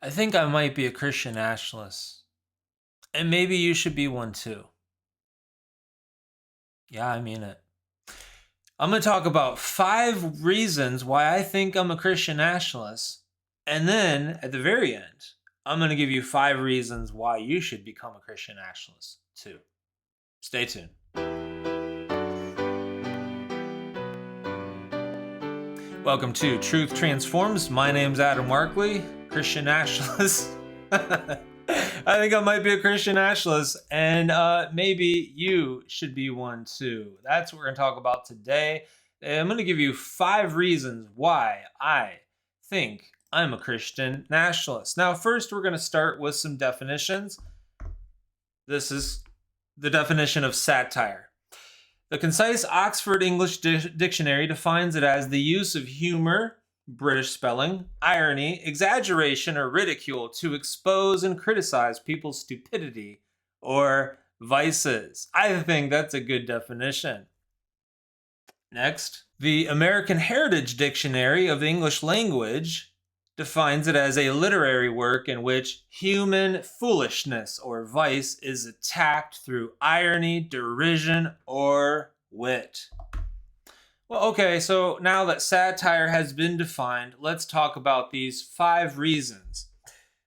I think I might be a Christian nationalist. And maybe you should be one too. Yeah, I mean it. I'm going to talk about 5 reasons why I think I'm a Christian nationalist. And then at the very end, I'm going to give you 5 reasons why you should become a Christian nationalist too. Stay tuned. Welcome to Truth Transforms. My name's Adam Markley, Christian nationalist. I think I might be a Christian nationalist, and maybe you should be one too. That's what we're going to talk about today. I'm going to give you 5 reasons why I think I'm a Christian nationalist. Now, first, we're going to start with some definitions. This is the definition of satire. The concise Oxford English Dictionary defines it as the use of humor, British spelling, irony, exaggeration, or ridicule to expose and criticize people's stupidity or vices. I think that's a good definition. Next, the American Heritage Dictionary of the English Language defines it as a literary work in which human foolishness or vice is attacked through irony, derision, or wit. Well, okay, so now that satire has been defined, let's talk about these 5 reasons.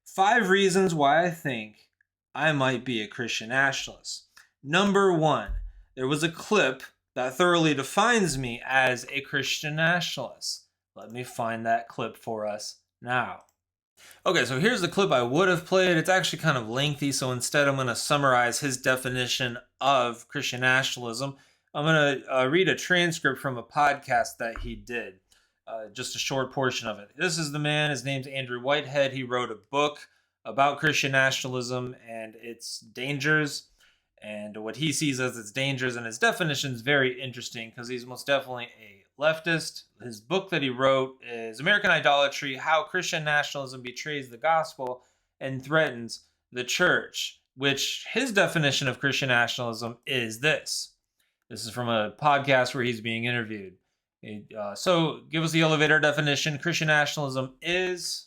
5 reasons why I think I might be a Christian nationalist. Number 1, there was a clip that thoroughly defines me as a Christian nationalist. Let me find that clip for us now. Okay, so here's the clip I would have played. It's actually kind of lengthy, so instead I'm going to summarize his definition of Christian nationalism. I'm going to read a transcript from a podcast that he did, just a short portion of it. This is the man, his name's Andrew Whitehead. He wrote a book about Christian nationalism and its dangers and what he sees as its dangers, and his definition is very interesting because he's most definitely a leftist. His book that he wrote is American Idolatry: How Christian Nationalism Betrays the Gospel and Threatens the Church, which his definition of Christian nationalism is this. This is from a podcast where he's being interviewed. So give us the elevator definition. Christian nationalism is,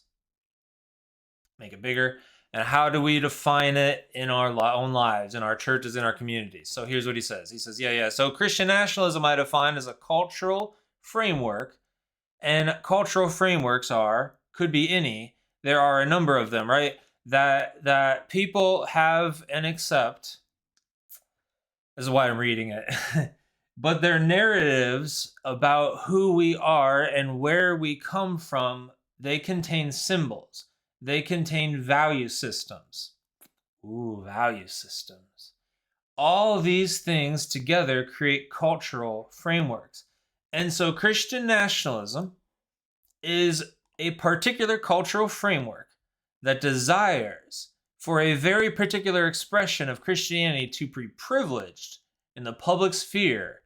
make it bigger, and how do we define it in our own lives, in our churches, in our communities? So here's what he says. He says, so Christian nationalism I define as a cultural framework, and cultural frameworks could be any. There are a number of them, right? That people have and accept. This is why I'm reading it. But their narratives about who we are and where we come from, they contain symbols. They contain value systems. Ooh, value systems. All these things together create cultural frameworks. And so Christian nationalism is a particular cultural framework that desires for a very particular expression of Christianity to be privileged in the public sphere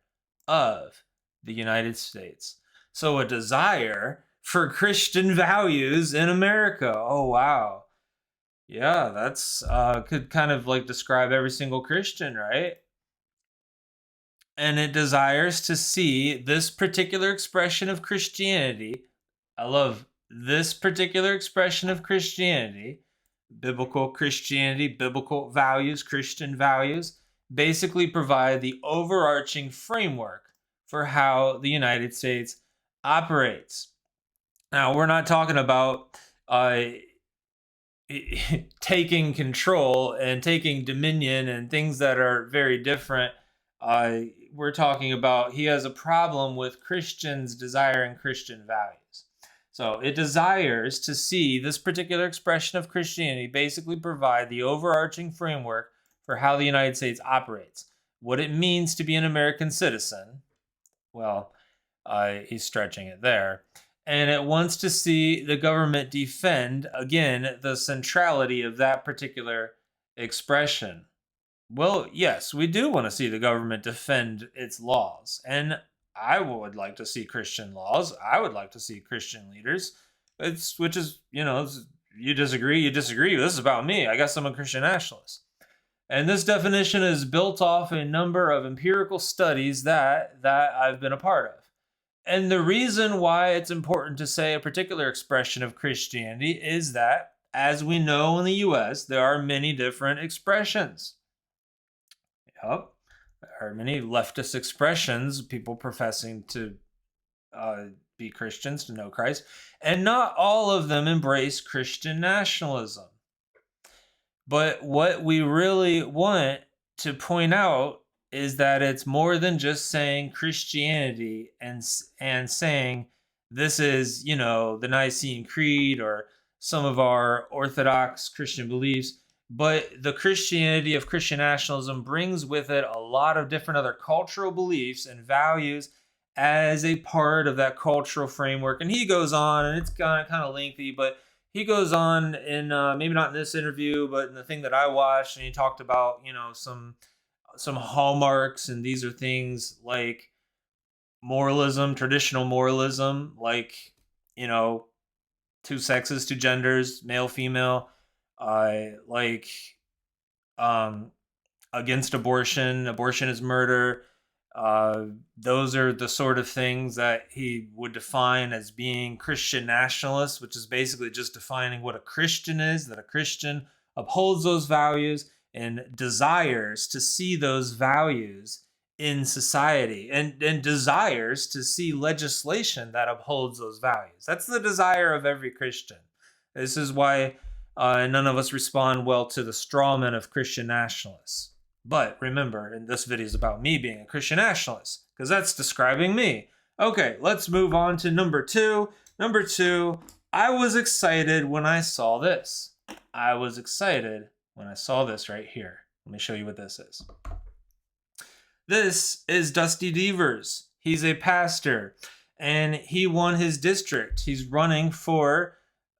of the United States. So a desire for Christian values in America. Oh, wow. Yeah, that's could kind of like describe every single Christian, right? And it desires to see this particular expression of Christianity. I love this particular expression of Christianity, biblical Christianity, biblical values, Christian values, basically provide the overarching framework for how the United States operates. Now, we're not talking about taking control and taking dominion and things that are very different. We're talking about he has a problem with Christians desiring Christian values. So it desires to see this particular expression of Christianity basically provide the overarching framework for how the United States operates. What it means to be an American citizen. Well, he's stretching it there. And it wants to see the government defend, again, the centrality of that particular expression. Well, yes, we do want to see the government defend its laws. And I would like to see Christian laws. I would like to see Christian leaders. Which is, you disagree. This is about me. I guess I'm a Christian nationalist. And this definition is built off a number of empirical studies that I've been a part of. And the reason why it's important to say a particular expression of Christianity is that as we know in the US, there are many different expressions. Yep. There are many leftist expressions, people professing to be Christians, to know Christ, and not all of them embrace Christian nationalism. But what we really want to point out is that it's more than just saying Christianity and saying this is, the Nicene Creed or some of our Orthodox Christian beliefs. But the Christianity of Christian nationalism brings with it a lot of different other cultural beliefs and values as a part of that cultural framework. And he goes on, and it's kind of lengthy, but he goes on in maybe not in this interview, but in the thing that I watched, and he talked about some hallmarks, and these are things like moralism, traditional moralism, like two sexes, two genders, male, female, like against abortion. Abortion is murder. Those are the sort of things that he would define as being Christian nationalists, which is basically just defining what a Christian is, that a Christian upholds those values and desires to see those values in society and desires to see legislation that upholds those values. That's the desire of every Christian. This is why none of us respond well to the straw men of Christian nationalists. But remember, and this video is about me being a Christian nationalist, because that's describing me. Okay, let's move on to number two. Number two, I was excited when I saw this. I was excited when I saw this right here. Let me show you what this is. This is Dusty Devers. He's a pastor, and he won his district. He's running for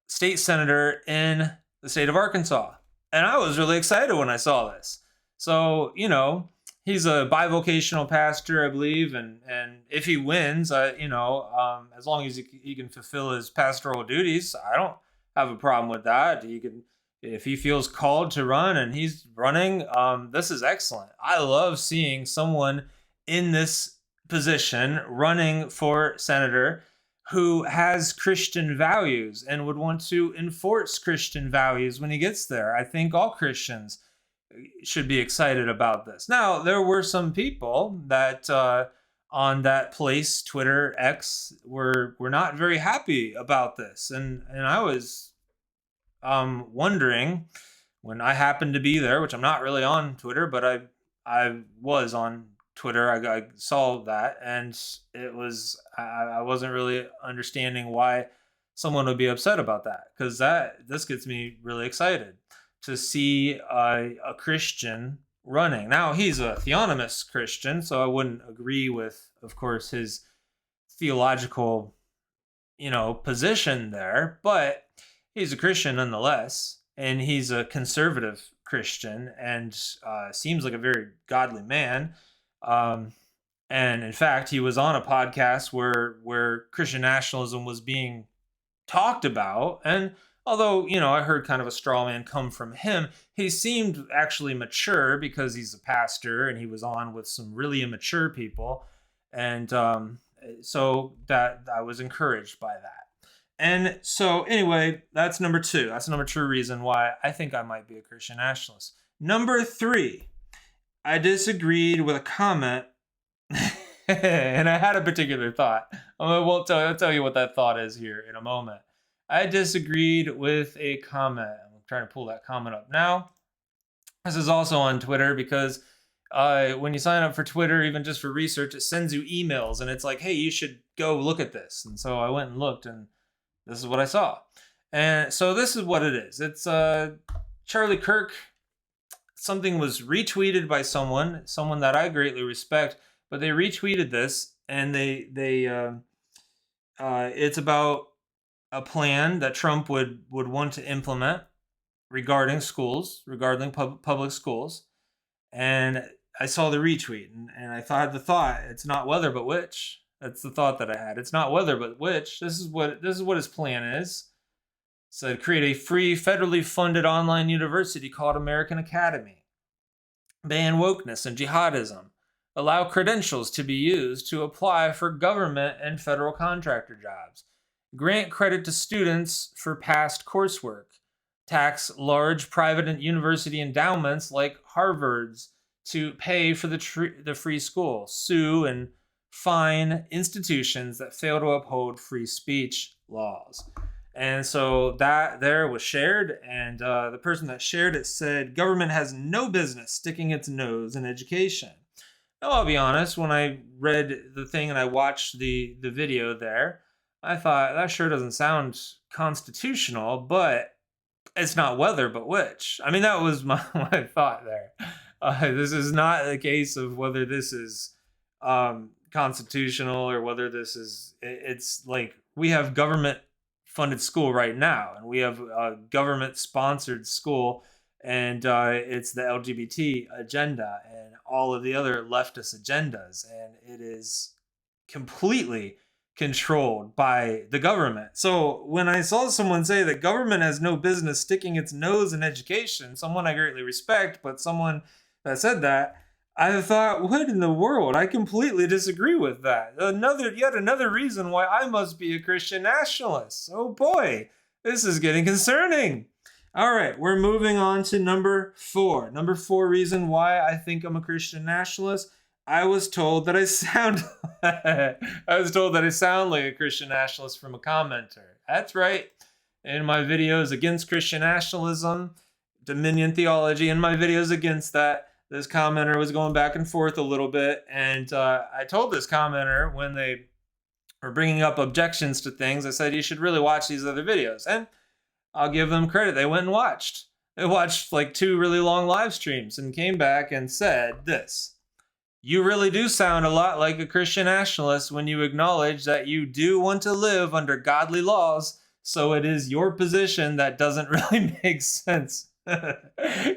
state senator in the state of Arkansas. And I was really excited when I saw this. So, he's a bivocational pastor, I believe, and if he wins, as long as he can fulfill his pastoral duties, I don't have a problem with that. He can, if he feels called to run and he's running, this is excellent. I love seeing someone in this position running for senator who has Christian values and would want to enforce Christian values when he gets there. I think all Christians should be excited about this. Now, there were some people that on that place, Twitter, X, were not very happy about this. And I was wondering, when I happened to be there, which I'm not really on Twitter, but I was on Twitter. I saw that, and it was I wasn't really understanding why someone would be upset about that, because this gets me really excited to see a Christian running. Now, he's a theonomist Christian, so I wouldn't agree with, of course, his theological, position there, but he's a Christian nonetheless, and he's a conservative Christian, and seems like a very godly man. And in fact, he was on a podcast where Christian nationalism was being talked about, and although, I heard kind of a straw man come from him, he seemed actually mature because he's a pastor and he was on with some really immature people. And so that I was encouraged by that. And so anyway, that's number two. That's number two reason why I think I might be a Christian nationalist. Number three, I disagreed with a comment and I had a particular thought. I'll tell you what that thought is here in a moment. I disagreed with a comment. I'm trying to pull that comment up now. This is also on Twitter because when you sign up for Twitter, even just for research, it sends you emails and it's like, hey, you should go look at this. And so I went and looked, and this is what I saw. And so this is what it is. It's Charlie Kirk. Something was retweeted by someone that I greatly respect, but they retweeted this, and it's about a plan that Trump would want to implement regarding schools, regarding public schools. And I saw the retweet, and I had the thought, it's not whether but which. That's the thought that I had. It's not whether but which. This is what his plan is. It said, create a free, federally funded online university called American Academy. Ban wokeness and jihadism. Allow credentials to be used to apply for government and federal contractor jobs. Grant credit to students for past coursework. tax large private and university endowments like Harvard's to pay for the free school, sue and fine institutions that fail to uphold free speech laws. And so that there was shared, and the person that shared it said, government has no business sticking its nose in education. Now, I'll be honest, when I read the thing and I watched the video there, I thought, that sure doesn't sound constitutional, but it's not whether, but which. I mean, that was my thought there. This is not the case of whether this is constitutional or whether this is, it's like we have government funded school right now, and we have a government sponsored school, and it's the LGBT agenda and all of the other leftist agendas, and it is completely controlled by the government. So when I saw someone say that government has no business sticking its nose in education, someone I greatly respect, but someone that said that, I thought, what in the world? I completely disagree with that. Yet another reason why I must be a Christian nationalist. Oh boy, this is getting concerning. All right, we're moving on to number 4. Number 4 reason why I think I'm a Christian nationalist. I was told that I sound like a Christian nationalist from a commenter. That's right. In my videos against Christian nationalism, Dominion theology, in my videos against that, this commenter was going back and forth a little bit, and I told this commenter when they were bringing up objections to things, I said, you should really watch these other videos, and I'll give them credit. They went and watched. They watched like 2 really long live streams and came back and said this: you really do sound a lot like a Christian nationalist when you acknowledge that you do want to live under godly laws, so it is your position that doesn't really make sense.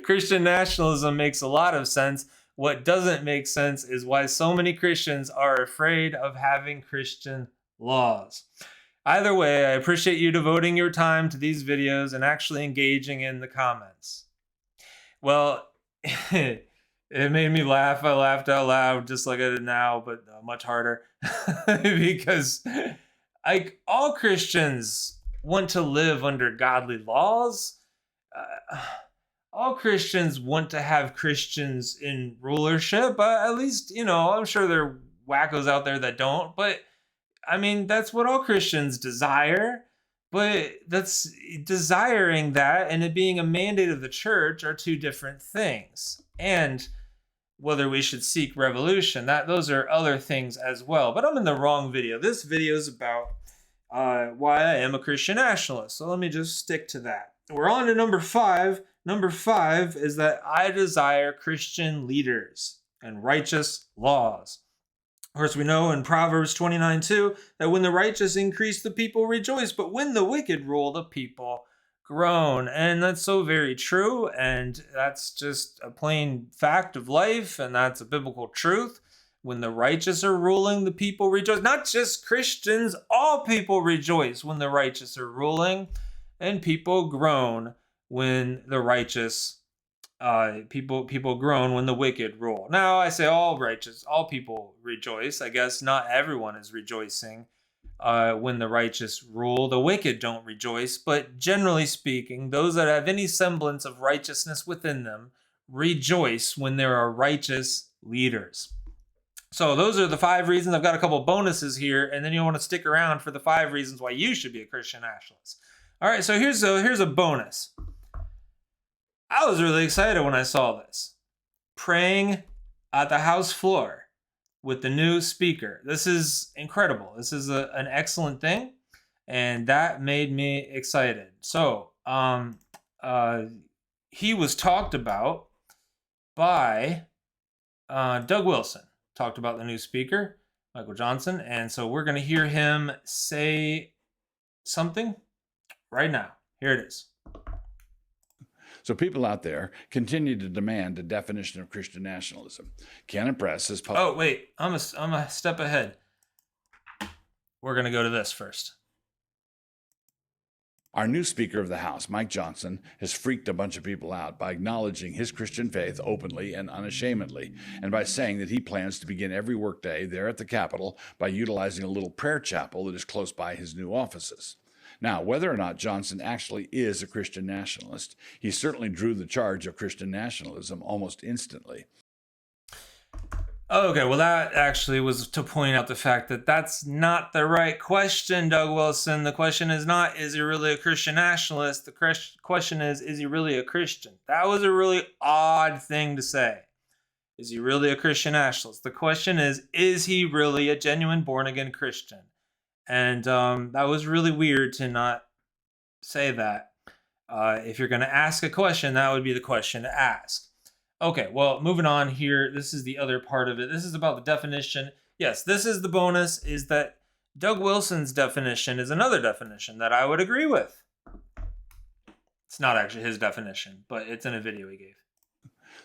Christian nationalism makes a lot of sense. What doesn't make sense is why so many Christians are afraid of having Christian laws. Either way, I appreciate you devoting your time to these videos and actually engaging in the comments. Well, it made me laugh. I laughed out loud just like I did now, but much harder. Because like all Christians want to live under godly laws. All Christians want to have Christians in rulership. At least, I'm sure there are wackos out there that don't. But, I mean, that's what all Christians desire. But that's desiring that and it being a mandate of the church are 2 different things. And whether we should seek revolution, those are other things as well. But I'm in the wrong video. This video is about why I am a Christian nationalist. So let me just stick to that. We're on to number 5. Number 5 is that I desire Christian leaders and righteous laws. Of course, we know in Proverbs 29:2 that when the righteous increase, the people rejoice, but when the wicked rule, the people groan. And that's so very true, and that's just a plain fact of life, and that's a biblical truth. When the righteous are ruling, the people rejoice. Not just Christians, all people rejoice when the righteous are ruling, and people groan when the righteous, people groan when the wicked rule. Now, I say all people rejoice. I guess not everyone is rejoicing when the righteous rule. The wicked don't rejoice, but generally speaking, those that have any semblance of righteousness within them rejoice when there are righteous leaders. So those are the 5 reasons. I've got a couple bonuses here, and then you'll want to stick around for the 5 reasons why you should be a Christian nationalist. All right, so here's a bonus. I was really excited when I saw this. Praying at the House floor with the new speaker. This is incredible. This is an excellent thing, and that made me excited. So, he was talked about by Doug Wilson. Talked about the new speaker, Michael Johnson, and so we're going to hear him say something right now. Here it is. So people out there continue to demand a definition of Christian nationalism. Canon Press has published... Oh, wait. I'm a step ahead. We're going to go to this first. Our new Speaker of the House, Mike Johnson, has freaked a bunch of people out by acknowledging his Christian faith openly and unashamedly, and by saying that he plans to begin every workday there at the Capitol by utilizing a little prayer chapel that is close by his new offices. Now, whether or not Johnson actually is a Christian nationalist, he certainly drew the charge of Christian nationalism almost instantly. Okay, well, that actually was to point out the fact that that's not the right question, Doug Wilson. The question is not, is he really a Christian nationalist? The question is he really a Christian? That was a really odd thing to say. Is he really a Christian nationalist? The question is he really a genuine born-again Christian? And that was really weird to not say that. If you're going to ask a question, that would be the question to ask. Okay, well, moving on here. This is the other part of it. This is about the definition. Yes, this is the bonus, is that Doug Wilson's definition is another definition that I would agree with. It's not actually his definition, but it's in a video he gave.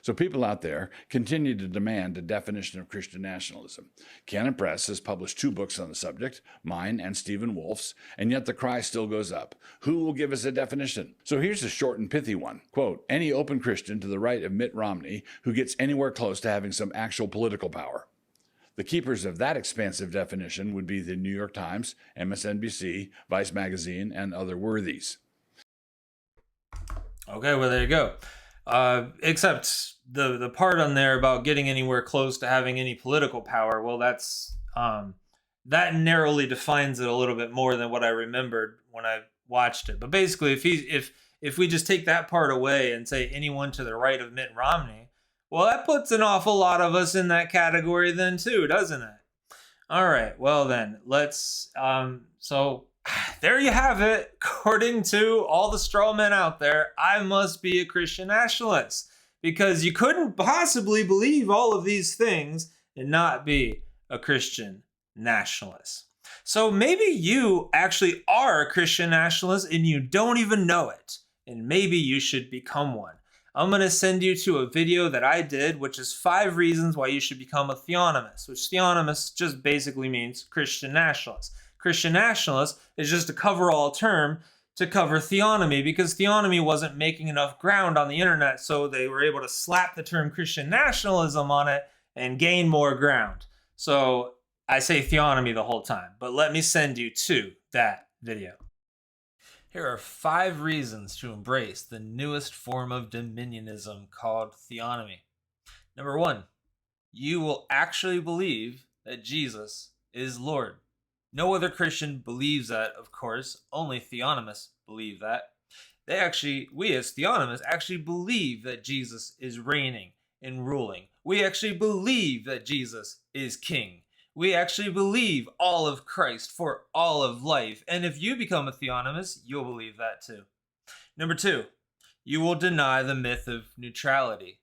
So people out there continue to demand a definition of Christian nationalism. Canon Press has published 2 books on the subject, mine and Stephen Wolfe's, and yet the cry still goes up. Who will give us a definition? So here's a short and pithy one. Quote, any open Christian to the right of Mitt Romney who gets anywhere close to having some actual political power. The keepers of that expansive definition would be the New York Times, MSNBC, Vice Magazine, and other worthies. Okay, well, there you go. Except the part on there about getting anywhere close to having any political power, well, that's that narrowly defines it a little bit more than what I remembered when I watched it. But basically, if we just take that part away and say anyone to the right of Mitt Romney, well, that puts an awful lot of us in that category then too, doesn't it? All right, well then, let's so there you have it. According to all the straw men out there, I must be a Christian nationalist, because you couldn't possibly believe all of these things and not be a Christian nationalist. So maybe you actually are a Christian nationalist and you don't even know it, and maybe you should become one. I'm going to send you to a video that I did, which is 5 reasons why you should become a theonomist, which theonomist just basically means Christian nationalist. Christian nationalist is just a cover-all term to cover theonomy, because theonomy wasn't making enough ground on the internet, so they were able to slap the term Christian nationalism on it and gain more ground. So I say theonomy the whole time, but let me send you to that video. Here are 5 reasons to embrace the newest form of dominionism called theonomy. Number 1, you will actually believe that Jesus is Lord. No other Christian believes that, of course. Only theonomists believe that. We as theonomists actually believe that Jesus is reigning and ruling. We actually believe that Jesus is king. We actually believe all of Christ for all of life. And if you become a theonomist, you'll believe that too. Number 2, you will deny the myth of neutrality.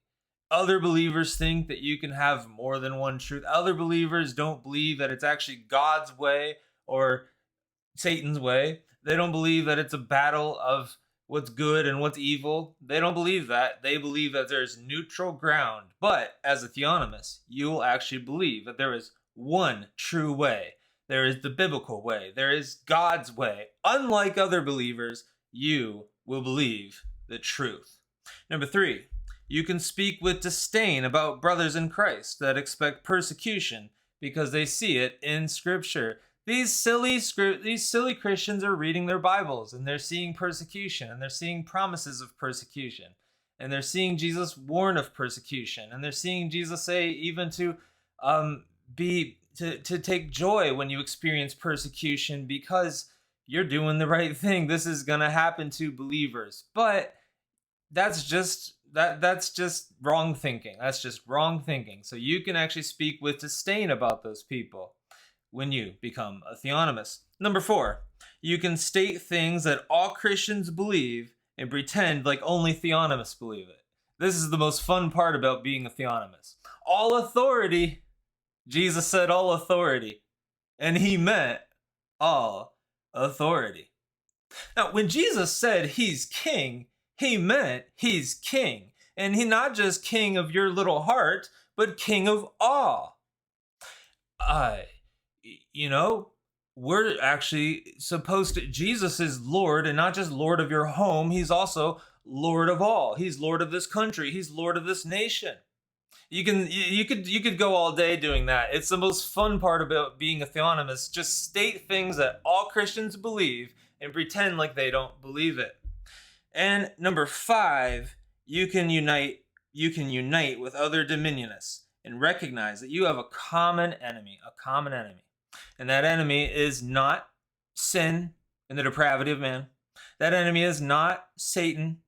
Other believers think that you can have more than one truth. Other believers don't believe that it's actually God's way or Satan's way. They don't believe that it's a battle of what's good and what's evil. They don't believe that. They believe that there's neutral ground. But as a theonomist, you will actually believe that there is one true way. There is the biblical way. There is God's way. Unlike other believers, you will believe the truth. Number 3, you can speak with disdain about brothers in Christ that expect persecution because they see it in Scripture. These silly Christians are reading their Bibles, and they're seeing persecution, and they're seeing promises of persecution, and they're seeing Jesus warn of persecution, and they're seeing Jesus say even to take joy when you experience persecution because you're doing the right thing. This is going to happen to believers. But that's just wrong thinking. That's just wrong thinking. So you can actually speak with disdain about those people when you become a theonomist. Number 4, you can state things that all Christians believe and pretend like only theonomists believe it. This is the most fun part about being a theonomist. All authority. Jesus said all authority, and he meant all authority. Now, when Jesus said he's king, he meant he's king. And he's not just king of your little heart, but king of all. We're actually supposed to, Jesus is Lord, and not just Lord of your home. He's also Lord of all. He's Lord of this country. He's Lord of this nation. You could go all day doing that. It's the most fun part about being a theonomist. Just state things that all Christians believe and pretend like they don't believe it. And number 5, you can unite with other dominionists and recognize that you have a common enemy. And that enemy is not sin and the depravity of man. That enemy is not Satan.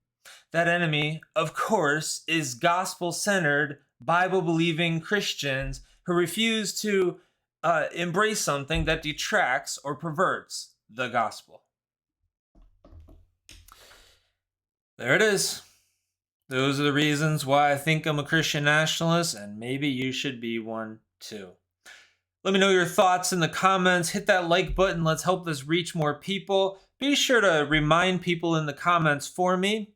That enemy, of course, is gospel-centered, Bible-believing Christians who refuse to embrace something that detracts or perverts the gospel. There it is. Those are the reasons why I think I'm a Christian nationalist, and maybe you should be one too. Let me know your thoughts in the comments. Hit that like button. Let's help this reach more people. Be sure to remind people in the comments for me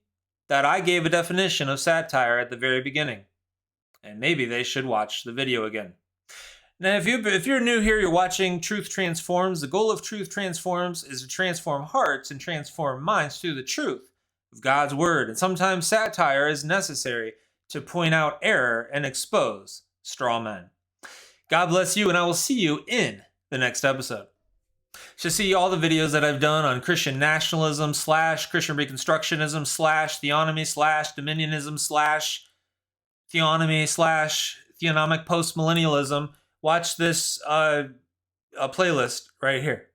that I gave a definition of satire at the very beginning. And maybe they should watch the video again. Now, if you're new here, you're watching Truth Transforms. The goal of Truth Transforms is to transform hearts and transform minds through the truth of God's word. And sometimes satire is necessary to point out error and expose straw men. God bless you, and I will see you in the next episode. To see all the videos that I've done on Christian nationalism / Christian reconstructionism / theonomy / dominionism / theonomy / theonomic postmillennialism, watch this playlist right here.